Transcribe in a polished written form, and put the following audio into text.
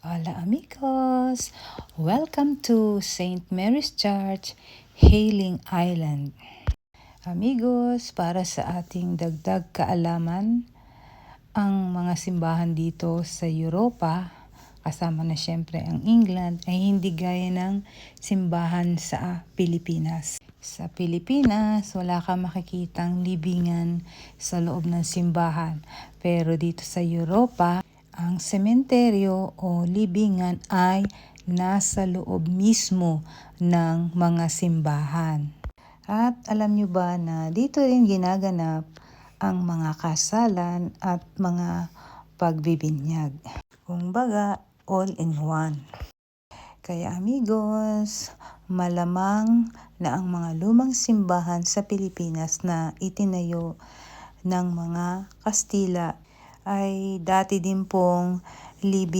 Hola amigos! Welcome to St. Mary's Church, Hailing Island. Amigos, para sa ating dagdag kaalaman, ang mga simbahan dito sa Europa, kasama na syempre ang England, ay hindi gaya ng simbahan sa Pilipinas. Sa Pilipinas, wala kang makikitang libingan sa loob ng simbahan. Pero dito sa Europa, ang sementeryo o libingan ay nasa loob mismo ng mga simbahan. At alam nyo ba na dito rin ginaganap ang mga kasalan at mga pagbibinyag. Kumbaga, all in one. Kaya amigos, malamang na ang mga lumang simbahan sa Pilipinas na itinayo ng mga Kastila ay dati din pong libingan